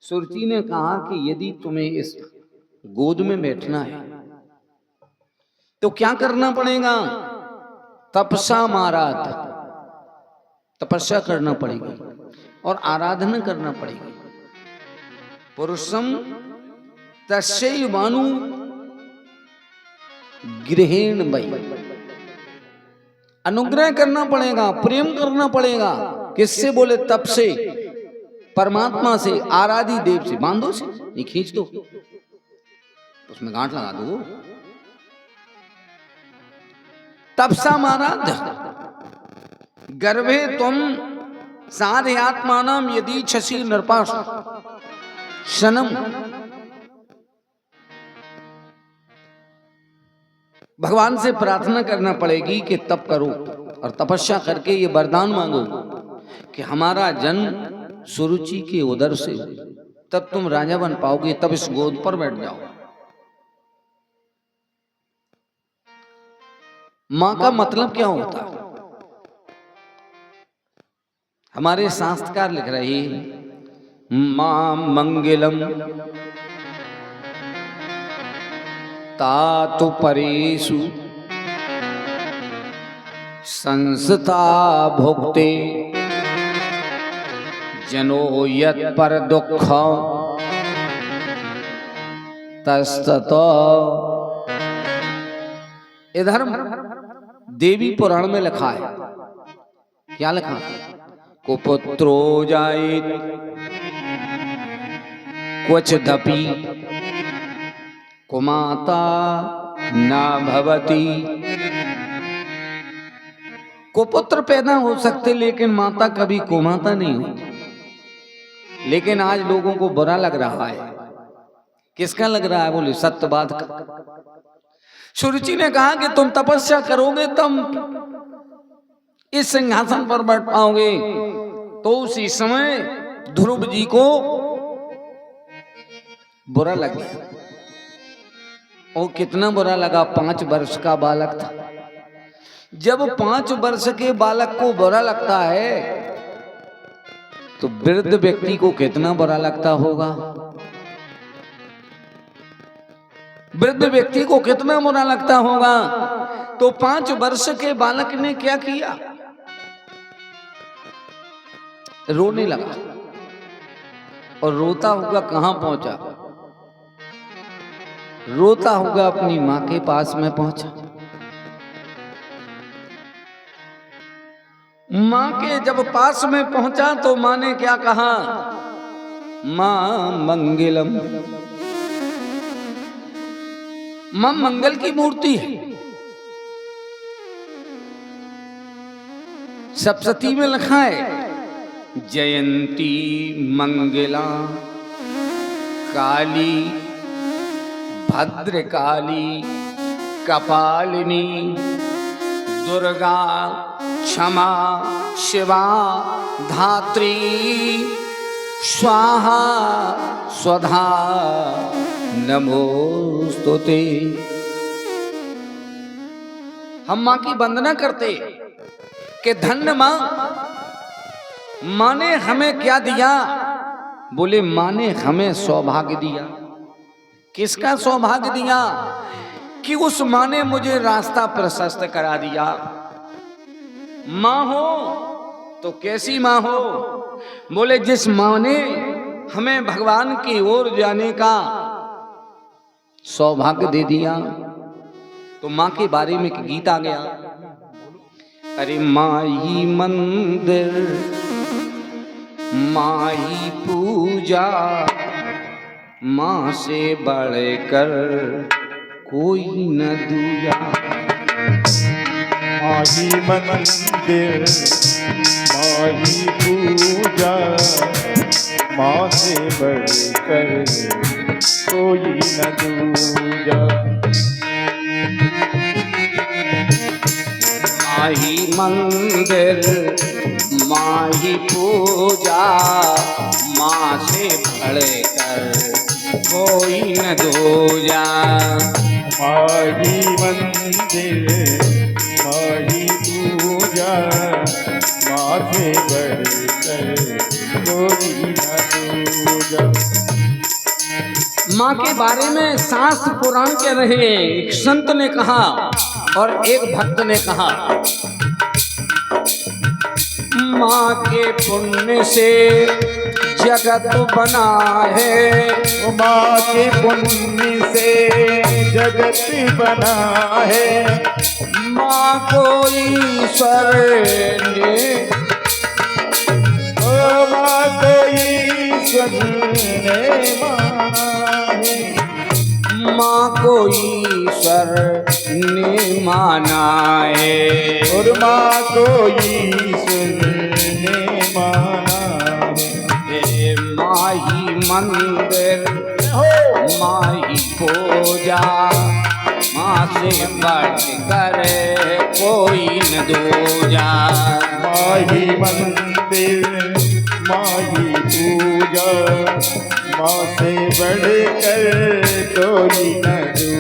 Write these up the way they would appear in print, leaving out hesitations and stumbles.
सुरती ने कहा कि यदि तुम्हें इस गोद में बैठना है तो क्या करना पड़ेगा? तपसा माराध, तपस्या करना पड़ेगी और आराधना करना पड़ेगी। पुरुषम तस्यैवानु गृहेण वै, अनुग्रह करना पड़ेगा, प्रेम करना पड़ेगा। किससे? बोले तप से, परमात्मा से, आराधी देव से। बांधो से, ये खींच दो, उसमें गांठ लगा दो। तपसा माराध गर्भे तुम साधयात्मानम यदि छसी नृपाश शनम। भगवान से प्रार्थना करना पड़ेगी कि तप करो और तपस्या करके ये वरदान मांगो कि हमारा जन्म सुरुचि के उदर से, तब तुम राजा बन पाओगे। तब इस गोद पर बैठ जाओ। मां का मतलब क्या होता है? हमारे शास्त्रकार लिख रहे हैं, मां मंगलम तातु परेषु संसता भुक्ते जनो यत् पर दुख तस्ततो। इधर देवी पुराण में लिखा है, क्या लिखा है? कुपुत्रो जायेत क्वचिदपि कुमाता न भवति। कुपुत्र पैदा हो सकते लेकिन माता कभी कुमाता नहीं होती। लेकिन आज लोगों को बुरा लग रहा है। किसका लग रहा है? बोले सत्य बात का। सुरुचि ने कहा कि तुम तपस्या करोगे तुम इस सिंहासन पर बैठ पाओगे। तो उसी समय ध्रुव जी को बुरा लग गया। और कितना बुरा लगा? 5 वर्ष का बालक था। जब 5 वर्ष के बालक को बुरा लगता है तो वृद्ध व्यक्ति को कितना बुरा लगता होगा? वृद्ध व्यक्ति को कितना बुरा लगता होगा? तो 5 वर्ष के बालक ने क्या किया? रोने लगा। और रोता हुआ कहां पहुंचा? रोता हुआ अपनी मां के पास में पहुंचा। मां के जब पास में पहुंचा तो मां ने क्या कहा? मां मंगलम। मां मंगल की मूर्ति है। सप्तशती में लिखा है, जयंती मंगला काली भद्रकाली कपालिनी दुर्गा क्षमा शिवा धात्री स्वाहा स्वधा नमोस्तुते। हम मां की वंदना करते कि धन्य मां, मां ने हमें क्या दिया? बोले मां ने हमें सौभाग्य दिया। किसका सौभाग्य दिया? कि उस मां ने मुझे रास्ता प्रशस्त करा दिया। मां हो तो कैसी मां हो? बोले जिस मां ने हमें भगवान की ओर जाने का सौभाग्य दे दिया। तो मां के बारे में एक गीत आ गया, अरे माई मंदिर माई पूजा मां से बढ़कर कोई न दूजा। माही मंदिर माही पूजा मां से बढ़कर कोई न दूजा। माही मंदिर माही पूजा मां से बढ़कर कोई न दूजा। माही मंदिर माही पूजा मां से बढ़कर कोई न दूजा। पूजा। माँ के बारे में शास्त्र पुराण कह रहे हैं। एक संत ने कहा और एक भक्त ने कहा, माँ के पुण्य से जगत बना है, माँ के पुण्य से जगत बना है, माँ को ईश्वर ने, माँ को ईश्वर ने माना है, माँ को ईश्वर ने माना है, और माँ को ईश्वर ने माना है। माही मंदिर माही पूजा, माँ से बढ़कर कोई न दूजा। माही मंदिर माही पूजा, माँ से बढ़कर कोई न दूजा।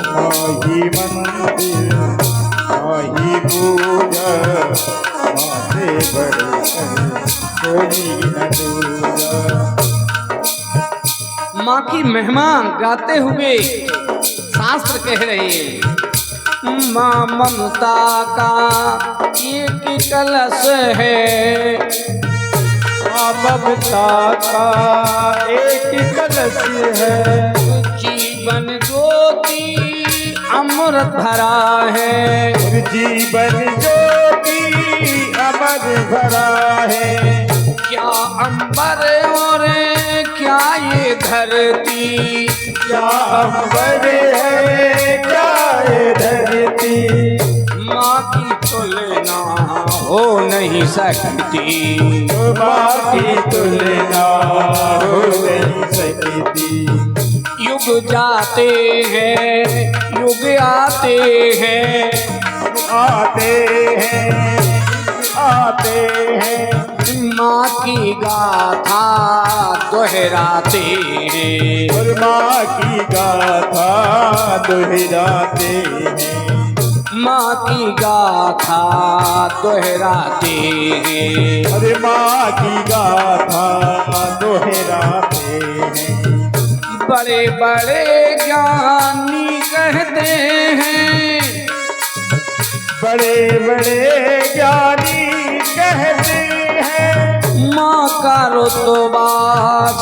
माही मंदिर माही पूजा, माँ से बढ़कर कोई न दूजा। माँ की महिमा गाते हुए शास्त्र कह रहे हैं, माँ ममता का एक कलश है, माँ ममता का एक कलश है, जीवन ज्योति अमृत भरा है, जीवन ज्योति अमर भरा है। क्या अंबर और क्या ये धरती, क्या अंबर है क्या ये धरती, माँ की तुलना हो नहीं सकती, माँ की तुलना हो नहीं सकती। युग जाते हैं युग आते हैं, आते हैं आते हैं, माँ की गाथा दोहराते हैं, और माँ की गाथा दोहराते हैं, माँ की गाथा दोहराते हैं, अरे माँ की गाथा दोहराते हैं। बड़े बड़े ज्ञानी कहते हैं, बड़े बड़े ज्ञानी कहते हैं, माँ का रुतबा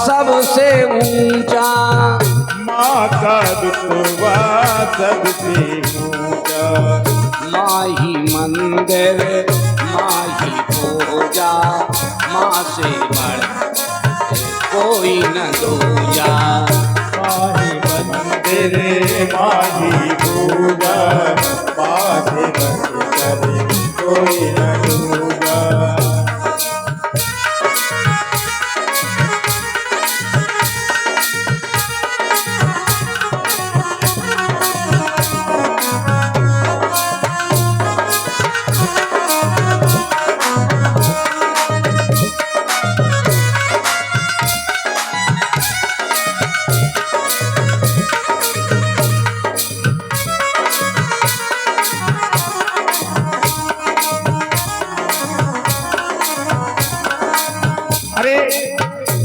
सबसे ऊंचा, माँ का रुतबा सबसे ऊंचा। माही मंदिर माही पूजा, माँ से बढ़ कोई न दूजा। माही मंदिर माही पूजा, माँ से बढ़कर कोई न दूजा।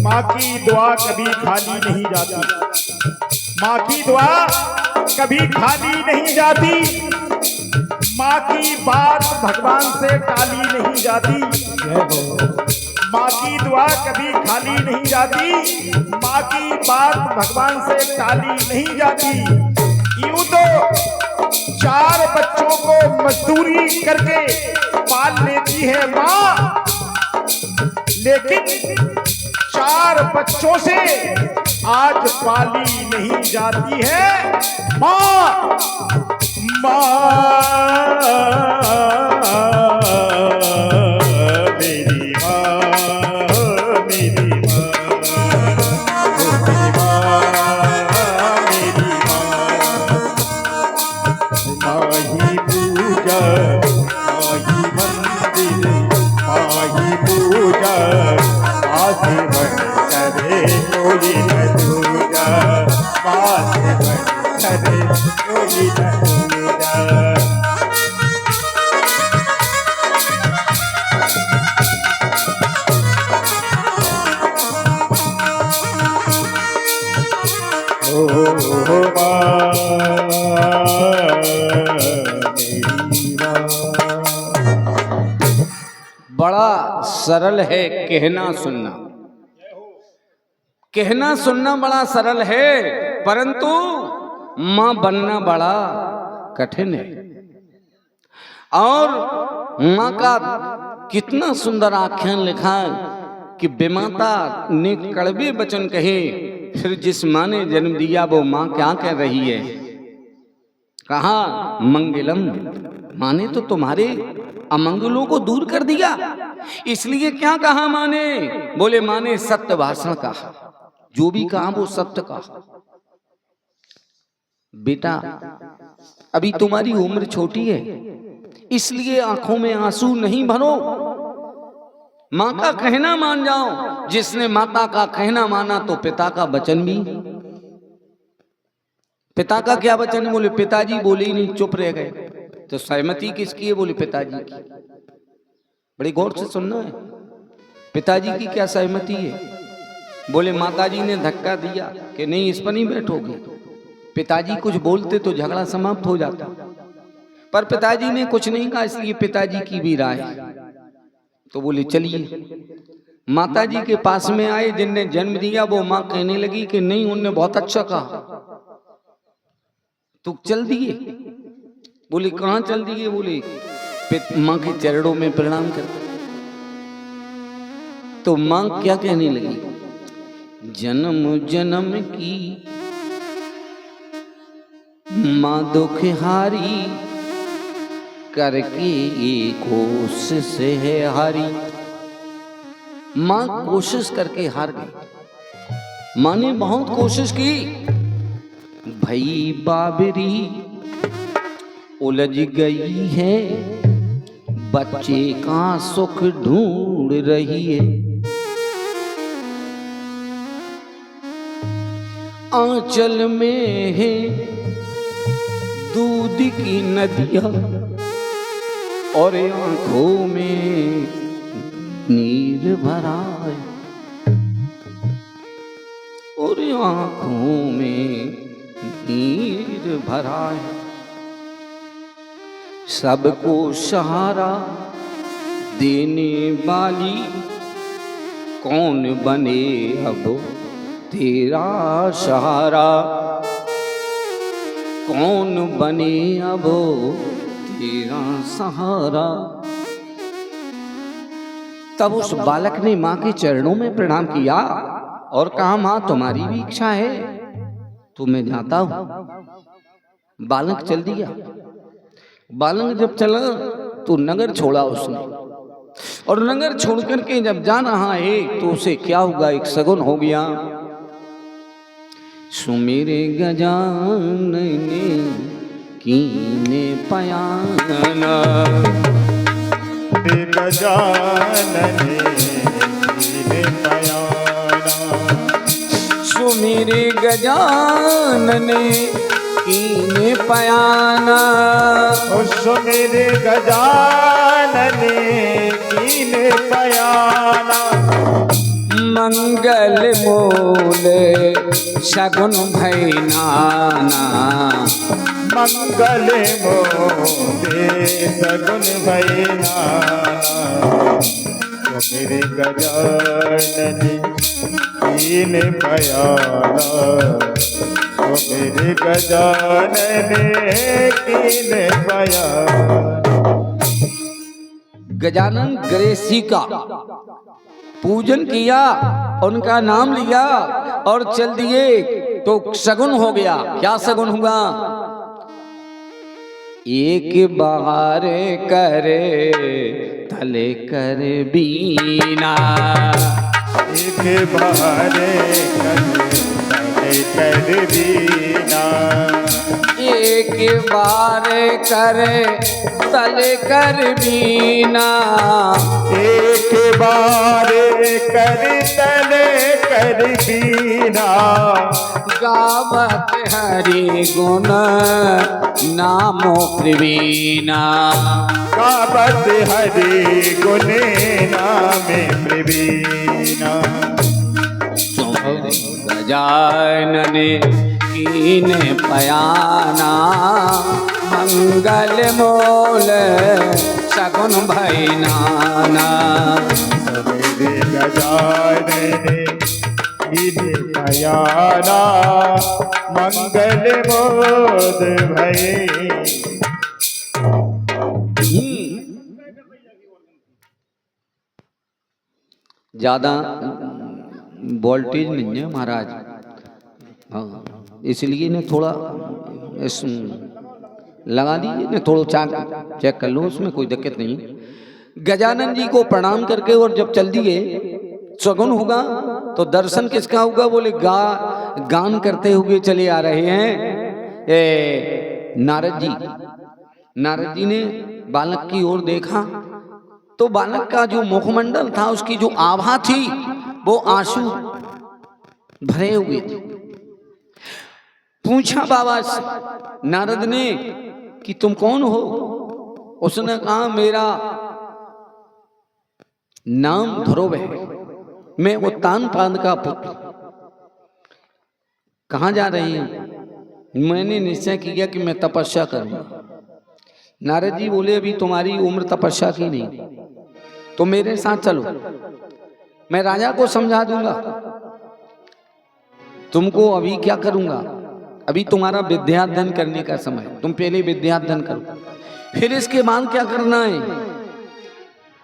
माँ की दुआ कभी खाली नहीं जाती, माँ की दुआ कभी खाली नहीं जाती, माँ की बात भगवान से टाली नहीं जाती। माँ की दुआ कभी खाली नहीं जाती, माँ की बात भगवान से टाली नहीं जाती। यूं तो 4 बच्चों को मजदूरी करके पाल लेती है माँ, लेकिन 4 बच्चों से आज पाली नहीं जाती है माँ। मेरी माँ, मेरी माँ, मेरी माँ, मेरी माँ, माही पूजा, माही मंदिर, माही पूजा, आसे बन करे कोई न दूजा, आसे बन करे कोई न दूजा। बड़ा सरल है कहना सुनना, कहना सुनना बड़ा सरल है, परंतु मां बनना बड़ा कठिन है। और मां का कितना सुंदर आख्यान लिखा है कि विमाता ने कड़वे वचन कहे, फिर जिस मां ने जन्म दिया वो मां क्या कह रही है? कहा मंगलम, मां ने तो तुम्हारे अमंगलों को दूर कर दिया। इसलिए क्या कहा मां ने? बोले मां ने सत्य भाषण कहा, जो भी कहा वो सत्य कहा। बेटा अभी तुम्हारी उम्र छोटी है, इसलिए आंखों में आंसू नहीं भरो, मां का कहना मान जाओ। जिसने माता का कहना माना तो पिता का वचन भी। पिता का क्या वचन? बोले पिताजी बोले ही नहीं, चुप रह गए। तो सहमति किसकी है? बोले पिताजी की। बड़ी गौर से सुनना है, पिताजी की क्या सहमति है? बोले माताजी ने धक्का दिया कि नहीं इस पर नहीं बैठोगे। पिताजी कुछ बोलते तो झगड़ा समाप्त हो जाता, पर पिताजी ने कुछ नहीं कहा, इसलिए पिताजी की भी राय। तो बोले चलिए। माताजी के पास में आए, जिनने जन्म दिया वो मां कहने लगी कि नहीं उनने बहुत अच्छा कहा, तो चल दिए। बोले कहां चल दिए? बोले मां के चरणों में प्रणाम कर। तो मां क्या कहने लगी? जन्म जन्म की मां दुखहारी, करके ये कोशिश है हारी। मां कोशिश करके हार गई। मां ने बहुत कोशिश की, भई बाबरी उलझ गई है, बच्चे का सुख ढूंढ रही है। आंचल में है दूध की नदियां और आंखों में नीर भरा है, और आंखों में नीर भरा है। सबको सहारा देने वाली कौन बने अब तेरा सहारा, कौन बने अब तेरा सहारा। तब उस बालक ने मां के चरणों में प्रणाम किया और कहा मां तुम्हारी भी इच्छा है तो मैं जाता हूं। बालक चल दिया। बालक जब चला तो नगर छोड़ा उसने, और नगर छोड़ करके जब जा रहा है तो उसे क्या होगा? एक सगुन हो गया। सुमेरे गजानन ने कीने पयाना, गजानन कीने पयाना, सुमेरे गजानन कीने पयाना, सुमेरे गजानन कीने पयाना। मंगल मूल शगुन भई नाना, मंगल मोले सगुन भई नाना। सुमेरे गजानन कीने पयाना, सुमेरे गजानन कीने पयाना। गजानन गणेशी का पूजन किया, उनका नाम लिया और चल दिए। तो सगुन हो गया। क्या सगुन हुआ? एक बार करे तले कर बीना, एक बार कर दीना, एक बार करे तले कर बीना, एक बार कर तले कर दीना, गावत हरि गुण नामो प्रवीणा, गावत हरि गुण नामे प्रवीणा, गजानन कीन पयाना, मंगल मोल सगुन भई नाना, गजानन कीन पयाना, मंगल मोद भये। ज्यादा वोल्टेज नहीं है महाराज, हाँ, इसलिए ने थोड़ा इस लगा दीजिए ने, थोड़ा चेक कर लो, उसमें कोई दिक्कत नहीं। गजानन जी को प्रणाम करके और जब चल दिए, सगुन होगा तो दर्शन किसका होगा? बोले गान करते हुए चले आ रहे हैं नारद जी। नारद जी ने बालक की ओर देखा तो बालक का जो मुखमंडल था, उसकी जो आभा थी, वो आंसू भरे हुए थे। पूछा बाबा नारद ने कि तुम कौन हो? उसने कहा मेरा नाम ध्रुव है, मैं उत्तानपाद का पुत्र। कहाँ जा रही हैं? मैंने निश्चय किया कि मैं तपस्या करूंगा। नारद जी बोले अभी तुम्हारी उम्र तपस्या की नहीं, तो मेरे साथ चलो, मैं राजा को समझा दूंगा। तुमको अभी क्या करूंगा? अभी तुम्हारा विद्याध्ययन करने का समय, तुम पहले विद्याध्ययन करो, फिर इसके बाद क्या करना है?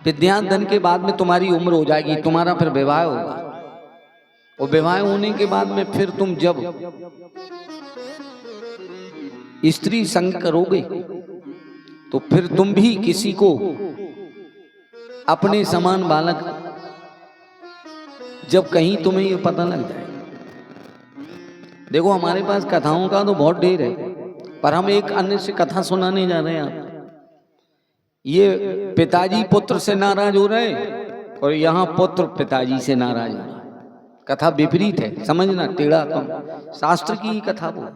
विद्याध्ययन के बाद में तुम्हारी उम्र हो जाएगी, तुम्हारा फिर विवाह होगा, और विवाह होने के बाद में फिर तुम जब स्त्री संग करोगे तो फिर तुम भी किसी को अपने समान बालक, जब कहीं तुम्हें ये पता लग जाए। देखो हमारे पास कथाओं का तो बहुत ढेर है, पर हम एक अन्य से कथा सुनाने जा रहे हैं आप। ये पिताजी पुत्र से नाराज हो रहे हैं और यहाँ पुत्र पिताजी से नाराज हो रहा है। कथा विपरीत है, समझना, टेढ़ा कम, शास्त्र की ही कथा वो।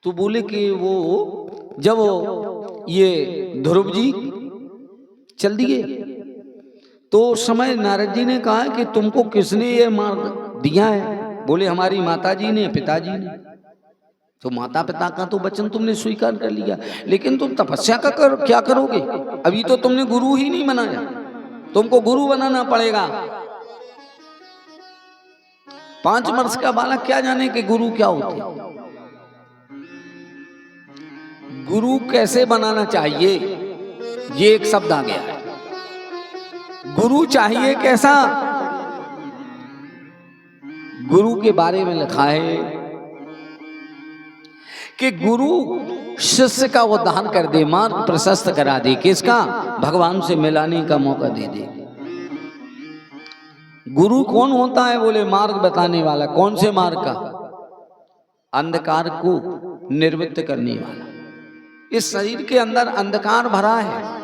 तो बोले कि वो जब ये ध्रुव जी चल दिए तो उस समय नारद जी ने कहा कि तुमको किसने ये मार्ग दिया है? बोले हमारी माता जी ने, पिताजी ने। तो माता पिता का तो वचन तुमने स्वीकार कर लिया, लेकिन तुम तपस्या का क्या करोगे? अभी तो तुमने गुरु ही नहीं बनाया, तुमको गुरु बनाना पड़ेगा। 5 वर्ष का बालक क्या जाने कि गुरु क्या होते? गुरु कैसे बनाना चाहिए, ये एक शब्द आ गया है। गुरु चाहिए कैसा? गुरु के बारे में लिखा है कि गुरु शिष्य का उद्धार कर दे, मार्ग प्रशस्त करा दे, किसका? भगवान से मिलाने का मौका दे दे। गुरु कौन होता है? बोले मार्ग बताने वाला। कौन से मार्ग का? अंधकार को निवृत्त करने वाला। इस शरीर के अंदर अंधकार भरा है,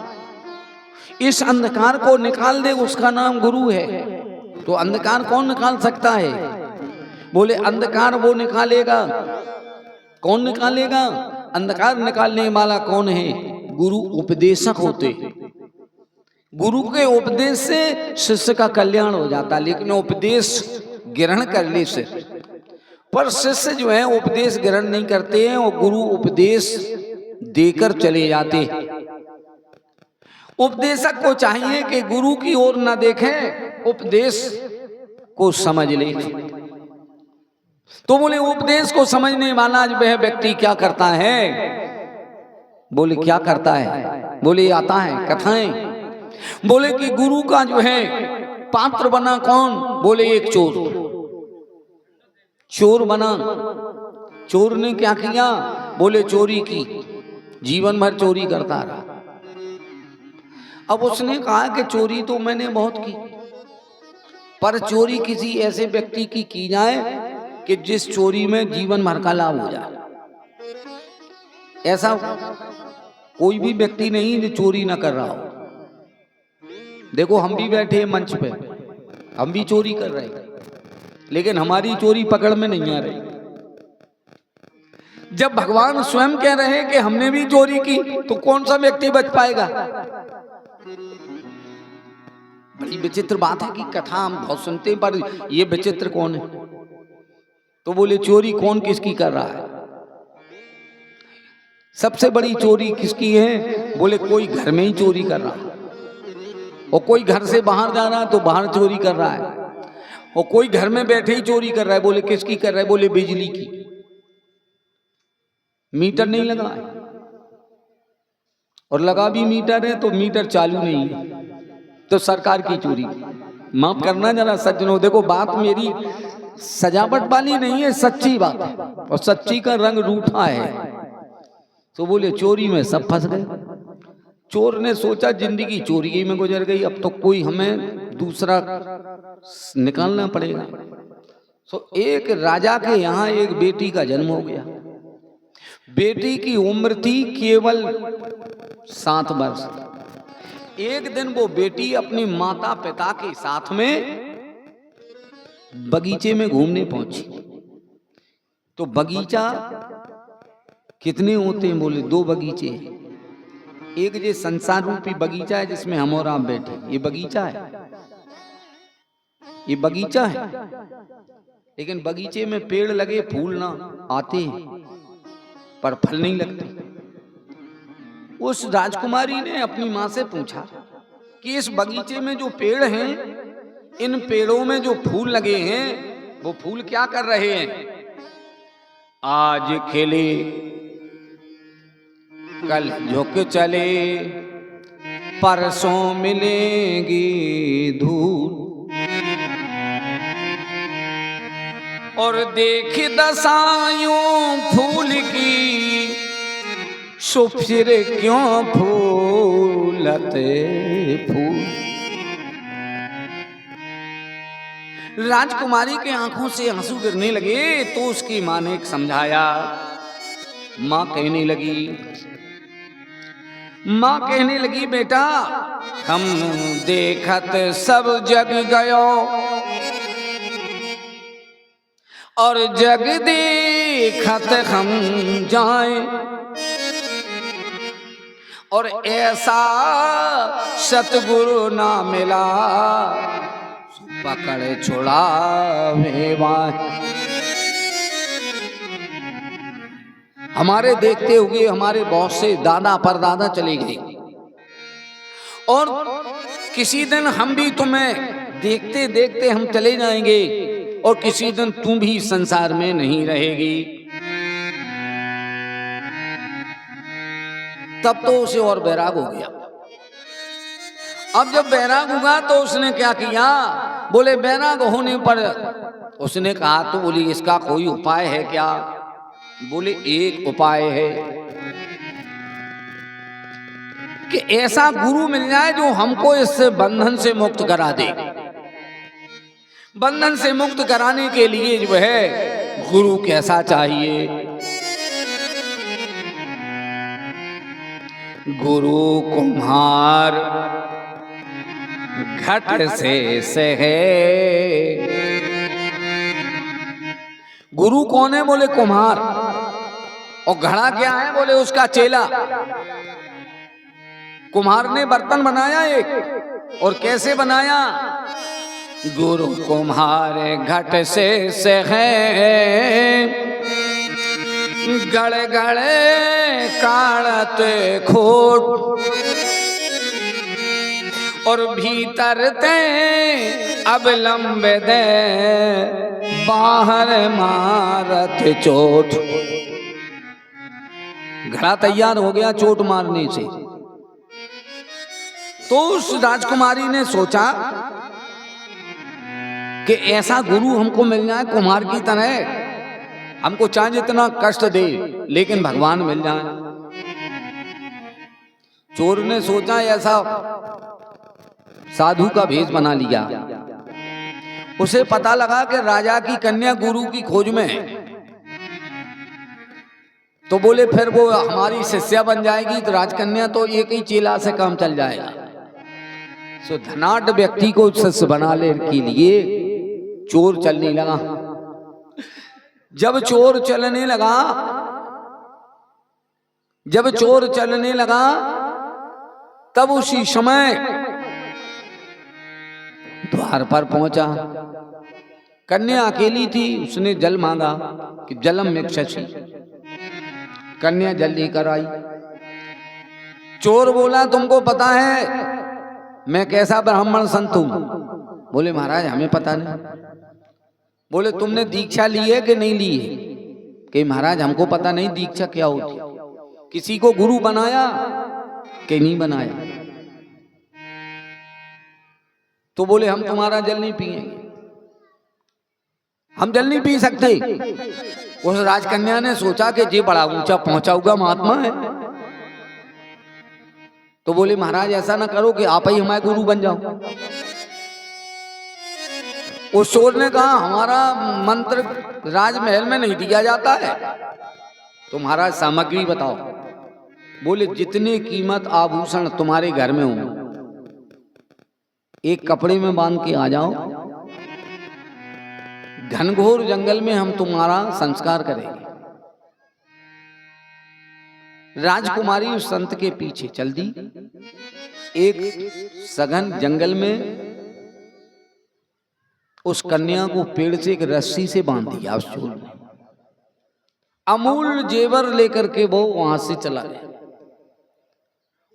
इस अंधकार को निकाल दे, उसका नाम गुरु है। तो अंधकार कौन निकाल सकता है? बोले अंधकार वो निकालेगा। कौन निकालेगा? अंधकार निकालने वाला कौन है? गुरु उपदेशक होते। गुरु के उपदेश से शिष्य का कल्याण हो जाता, लेकिन उपदेश ग्रहण कर ले शिष्य, पर शिष्य जो है उपदेश ग्रहण नहीं करते हैं, और गुरु उपदेश देकर चले जाते। उपदेशक को चाहिए कि गुरु की ओर न देखें, उपदेश को समझ ले। तो बोले उपदेश को समझने वाला वह व्यक्ति क्या करता है? बोले क्या करता है? बोले आता है कथाएं। बोले कि गुरु का जो है पात्र बना कौन? बोले एक चोर। चोर बना। चोर ने क्या किया? बोले चोरी की। जीवन भर चोरी करता रहा। अब उसने कहा कि चोरी तो मैंने बहुत की, पर चोरी किसी ऐसे व्यक्ति की जाए कि जिस चोरी में जीवन भर का लाभ हो जाए। ऐसा कोई भी व्यक्ति नहीं जो चोरी ना कर रहा हो। देखो हम भी बैठे हैं मंच पे, हम भी चोरी कर रहे हैं, लेकिन हमारी चोरी पकड़ में नहीं आ रही। जब भगवान स्वयं कह रहे हैं कि हमने भी चोरी की, तो कौन सा व्यक्ति बच पाएगा? बड़ी विचित्र बात है कि कथा हम बहुत सुनते हैं, पर ये विचित्र कौन है? तो बोले चोरी कौन किसकी कर रहा है? सबसे बड़ी चोरी किसकी है? बोले कोई घर में ही चोरी कर रहा है, और कोई घर से बाहर जा रहा है तो बाहर चोरी कर रहा है, और कोई घर में बैठे ही चोरी कर रहा है। बोले किसकी कर रहा है? बोले बिजली की। मीटर नहीं लगा है, और लगा भी मीटर है तो मीटर चालू नहीं है, तो सरकार की चोरी। माफ करना जरा सज्जनों, देखो बात मेरी सजावट वाली नहीं है, सच्ची बात है, और सच्ची का रंग रूठा है। तो बोले चोरी में सब फंस गए। चोर ने सोचा जिंदगी चोरी ही में गुजर गई, अब तो कोई हमें दूसरा निकालना पड़ेगा। तो एक राजा के यहाँ एक बेटी का जन्म हो गया। बेटी की उम्र थी केवल 7 वर्ष। एक दिन वो बेटी अपनी माता पिता के साथ में बगीचे में घूमने पहुंची। तो बगीचा कितने होते हैं? बोले 2 बगीचे। एक ये संसार रूपी बगीचा है जिसमें हम और आप बैठे, ये बगीचा है, ये बगीचा है। लेकिन बगीचे में पेड़ लगे, फूल ना आते हैं, पर फल नहीं लगते। उस राजकुमारी ने अपनी माँ से पूछा कि इस बगीचे में जो पेड़ हैं, इन पेड़ों में जो फूल लगे हैं, वो फूल क्या कर रहे हैं? आज खिले कल झुक चले, परसों मिलेगी धूल, और देख दशायों फूल की, सो फिर क्यों फूलते फूल। राजकुमारी के आंखों से आंसू गिरने लगे, तो उसकी मां ने समझाया। मां कहने लगी बेटा, हम देखत सब जग गयो, और जग देखत हम जाए, और ऐसा सतगुरु ना मिला, पकड़ छुड़ावे वाहे। हमारे देखते हुए हमारे बहुत से दादा परदादा चले गए, और किसी दिन हम भी तुम्हें देखते देखते हम चले जाएंगे, और किसी दिन तुम भी संसार में नहीं रहेगी। तब तो उसे और बैराग हो गया। अब जब बैराग हुआ तो उसने क्या किया? बोले बैराग होने पर उसने कहा, तो बोली इसका कोई उपाय है क्या? बोले एक उपाय है कि ऐसा गुरु मिल जाए जो हमको इस बंधन से मुक्त करा दे। बंधन से मुक्त कराने के लिए जो है गुरु कैसा चाहिए? गुरु कुम्हार घट से है। गुरु कौन है? बोले कुम्हार। और घड़ा क्या है? बोले उसका चेला। कुम्हार ने बर्तन बनाया एक, और कैसे बनाया? गुरु कुम्हार घट से है, गड़े गड़े काढ़त खोट, और भीतर ते अब लंबे दे, बाहर मारत चोट। घड़ा तैयार हो गया चोट मारने से। तो उस राजकुमारी ने सोचा कि ऐसा गुरु हमको मिल जाए कुम्हार की तरह, हमको चाहे जितना कष्ट दे लेकिन भगवान मिल जाए। चोर ने सोचा ऐसा साधु का भेष बना लिया। उसे पता लगा कि राजा की कन्या गुरु की खोज में है, तो बोले फिर वो हमारी शिष्या बन जाएगी तो राजकन्या तो एक ही चेला से काम चल जाएगा। सो धनाढ़ व्यक्ति को शिष्य बनाने के लिए चोर चलने लगा। जब चोर चलने लगा तब उसी समय द्वार पर पहुंचा। कन्या अकेली थी, उसने जल मांगा कि जलम मिक्षसि। कन्या जल लेकर आई। चोर बोला तुमको पता है मैं कैसा ब्राह्मण संत हूं? बोले महाराज हमें पता नहीं। बोले तुमने दीक्षा ली है कि नहीं ली है? कि महाराज हमको पता नहीं दीक्षा क्या होती, किसी को गुरु बनाया कि नहीं बनाया। तो बोले हम तुम्हारा जल नहीं पिएंगे, हम जल नहीं पी सकते। उस राजकन्या ने सोचा कि ये बड़ा ऊंचा पहुंचा हुआ महात्मा है, तो बोले महाराज ऐसा ना करो कि आप ही हमारे गुरु बन जाओ। उस चोर ने कहा हमारा मंत्र राजमहल में नहीं दिया जाता है, तो महाराज सामग्री बताओ। बोले जितने कीमत आभूषण तुम्हारे घर में हो एक कपड़े में बांध के आ जाओ, घनघोर जंगल में हम तुम्हारा संस्कार करेंगे। राजकुमारी उस संत के पीछे चल दी। एक सघन जंगल में उस कन्या को पेड़ से एक रस्सी से बांध दिया उस चोर ने। अमूल्य जेवर लेकर के वो वहां से चला गया।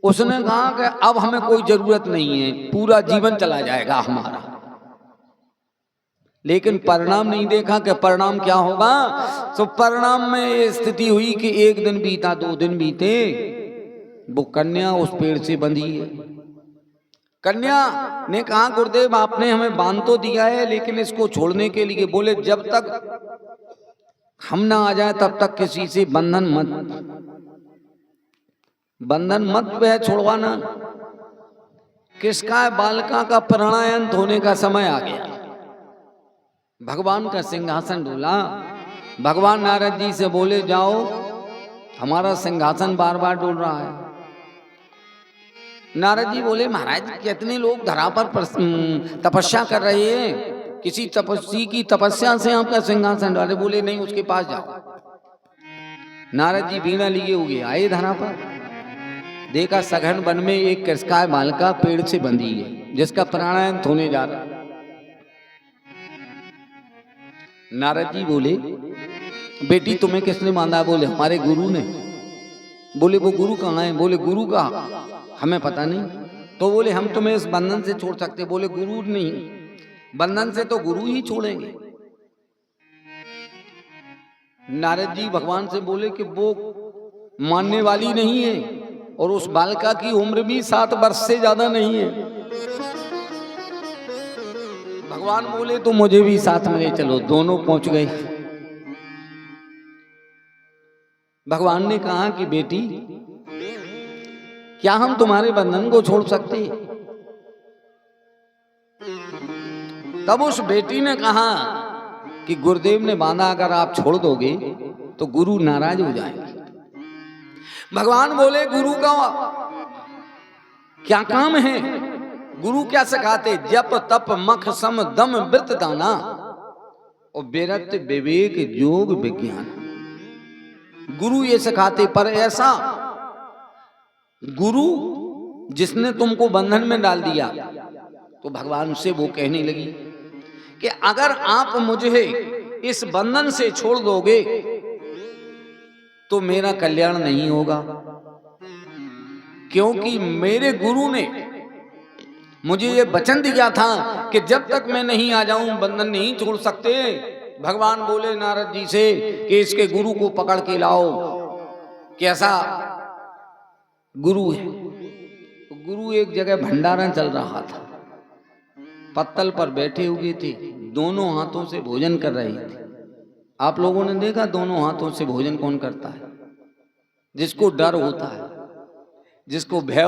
उसने कहा कि अब हमें कोई जरूरत नहीं है, पूरा जीवन चला जाएगा हमारा। लेकिन परिणाम नहीं देखा कि परिणाम क्या होगा। तो परिणाम में ये स्थिति हुई कि एक दिन बीता, 2 दिन बीते, वो कन्या उस पेड़ से बंधी है। कन्या ने कहा गुरुदेव आपने हमें बांध तो दिया है लेकिन इसको छोड़ने के लिए। बोले जब तक हम ना आ जाए तब तक किसी से बंधन मत वह छुड़वाना। किसका बालका का प्राणायंत होने का समय आ गया। भगवान का सिंहासन डोला। भगवान नारद जी से बोले जाओ हमारा सिंहासन बार बार डोल रहा है। नारद जी बोले महाराज कितने लोग धरा पर तपस्या कर रहे हैं, किसी तपस्वी की तपस्या से आपका सिंहासन डाले। बोले नहीं उसके पास जाओ। नारद जी बीणा लिए हुए आए धरा पर। देखा सघन वन में एक कृष्णकाय बालिका पेड़ से बंधी है जिसका प्राणायंत होने जा रहा। नारद जी बोले बेटी तुम्हें किसने बांधा? बोले हमारे गुरु ने। बोले वो गुरु कहाँ है? बोले गुरु का हमें पता नहीं। तो बोले हम तुम्हें इस बंधन से छोड़ सकते? बोले गुरु नहीं, बंधन से तो गुरु ही छोड़ेंगे। नारद जी भगवान से बोले कि वो मानने वाली नहीं है और उस बालिका की उम्र भी 7 वर्ष से ज्यादा नहीं है। भगवान बोले तो मुझे भी साथ में ले चलो। दोनों पहुंच गए। भगवान ने कहा कि बेटी क्या हम तुम्हारे बंधन को छोड़ सकते हैं? तब उस बेटी ने कहा कि गुरुदेव ने बांधा, अगर आप छोड़ दोगे तो गुरु नाराज हो जाएंगे। भगवान बोले गुरु का क्या काम है? गुरु क्या सिखाते? जप तप मख सम दम व्रत दाना और विरत विवेक योग विज्ञान। गुरु ये सिखाते। पर ऐसा गुरु जिसने तुमको बंधन में डाल दिया, तो भगवान से वो कहने लगी कि अगर आप मुझे इस बंधन से छोड़ दोगे तो मेरा कल्याण नहीं होगा, क्योंकि मेरे गुरु ने मुझे ये वचन दिया था कि जब तक मैं नहीं आ जाऊं बंधन नहीं छोड़ सकते। भगवान बोले नारद जी से कि इसके गुरु को पकड़ के लाओ। कैसा गुरु है? तो गुरु एक जगह भंडारा चल रहा था, पत्तल पर बैठे हुए थे, दोनों हाथों से भोजन कर रहे थे। आप लोगों ने देखा दोनों हाथों से भोजन कौन करता है? जिसको डर होता है, जिसको भय